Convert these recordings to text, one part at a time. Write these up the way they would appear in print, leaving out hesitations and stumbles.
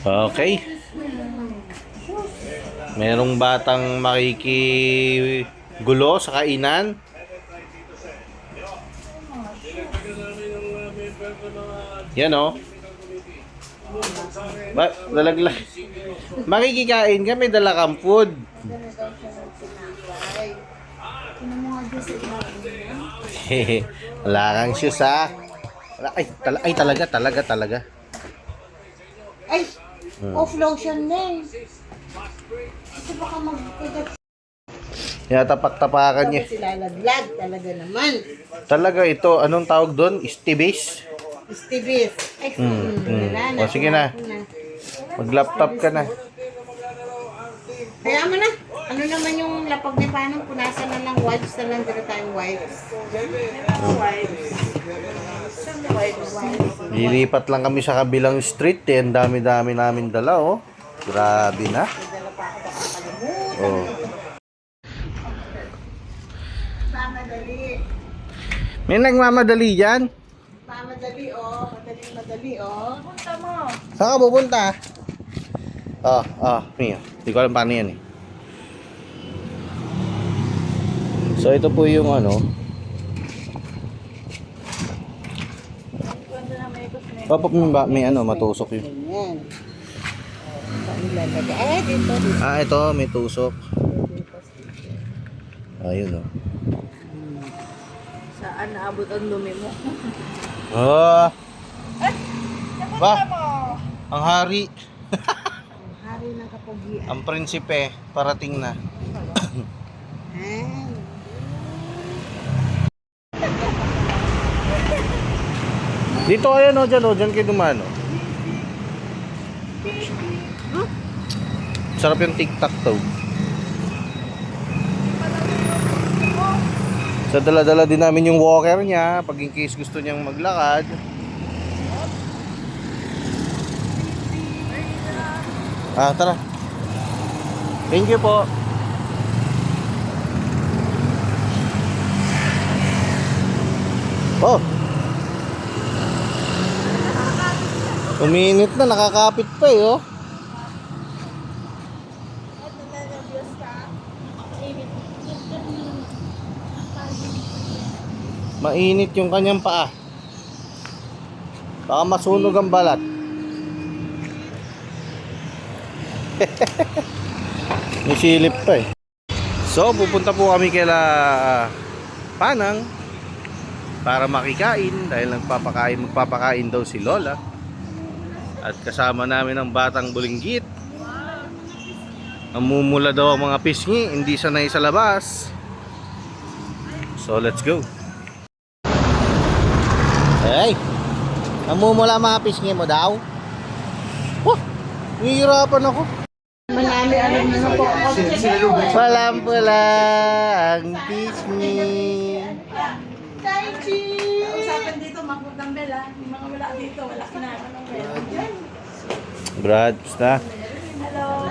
Okay. Merong batang makikigulo sa kainan. Yan o. Lalaglag. Makikikain ka, may dala kang food. Wala kang shoes ha. Ay, talaga. Ay, off lotion na eh. Kasi baka magkagat. Tapak-tapakan niya. Sila ladlad talaga naman. Talaga ito, anong tawag doon? Stibis? Stevie. Ay, O sige na. Mag-laptop ka na. Kaya mo na. Ano naman yung lapag ni Panong? Punasan na lang wipes na lang. Dito tayong wipes. Lilipat lang kami sa kabilang street eh. Ang dami-dami namin dala oh. Grabe na. Oh. Mamadali. May nagmamadali dyan? Mamadali oh. Madali oh. Punta mo. Saan ka pupunta? Mio. Hindi ko alam paano yan eh. So ito po yung ano. May ano, matusok yun. Ayan. Dito. Ito, may tusok. Ayun oh. Saan naabot ang dumi mo? Ang hari. Ang hari ng kapugian. Ang prinsipe, parating na. Dito ayan o, dyan kayo dumano. Sarap yung TikTok to. Sa dala-dala din namin yung walker niya pag in case gusto niyang maglakad. Tara. Thank you po. Oh. Uminit na, nakakapit pa eh oh. Mainit yung kanyang paa. Baka masunog ang balat. May silip pa eh. So pupunta po kami kila Panang para makikain dahil magpapakain daw si Lola. At kasama namin ang batang bulinggit. Namumula daw ang mga pisngi, hindi sanay sa labas. So let's go. Hey, namumula mga pisngi mo daw? Wah, nahihirapan ako. Manami alam mo po ako. Walang pula ang pisngi. Taichi! Usapan dito, makutang bela. Yung mga wala dito, wala kinakain ng bela. Brad, basta? Hello.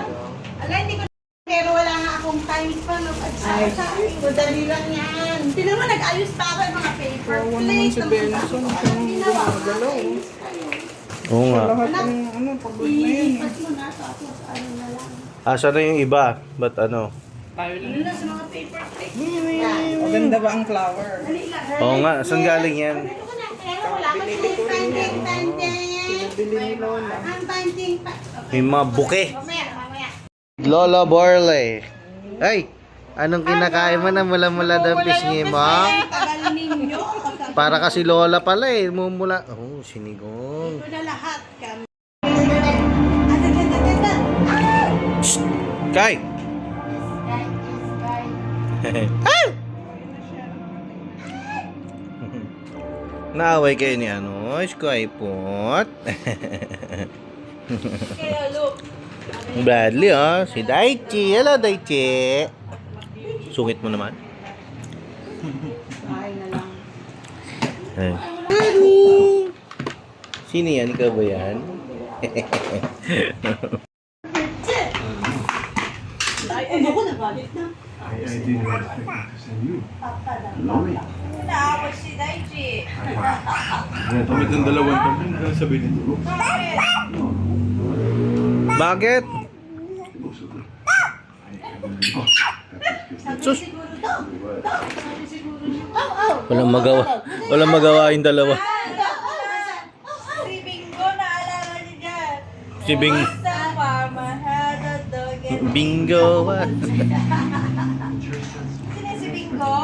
Ala, hindi ko pero wala nga akong time pa. Ay, madali lang yan. Tinan mo, nag-ayos pa ako yung mga paper plates. Si Benson, galaw. Oo nga. Ilipat mo na, tapos ano na lang. Asa na yung iba? Ba't ano? Ano na sa mga paper plates? Maganda ba ang flower? Oo nga, saan galing yan? Ito ko na, pero wala pa siya tanding. Bili ni Lola. Ang tanding pa. May mga buke. Mamaya. Lola Borley. Ay, anong kinakain mo na mula-mula daw pisngi mo? Tagal ninyo. Para kasi Lola pala eh, mumula. Oh, sinigong. Ito na lahat kami. Shh! Kay! Ah! Naaway kayo ni ano, Skypot. Kaya look. Bradley oh, si Daichi. Hello Daichi. Sungit mo naman. Bahay na lang. Hey. Sino yan? Ikaw ba yan? Ay, ano ko nagalit na? I didn't expect that to send you. Lori. Naawag si Daichi. Kami itong dalawang tabi, sabihin nito. Bakit? Sus! Walang magawa. Walang magawa yung dalawa. Si Bingo, naalala niyo dyan. Si Bing... Sa mama had a dog and... Bingo. Sino si Bingo?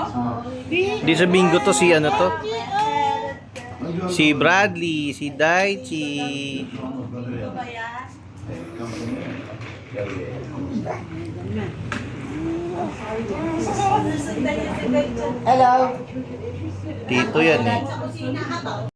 Di sa bingo to, si ano to? Si Bradley, si Daichi. Bingo ba yan? Sundan niyo si Benjo. Hello. Tito yan eh. Sa kusina ka ba?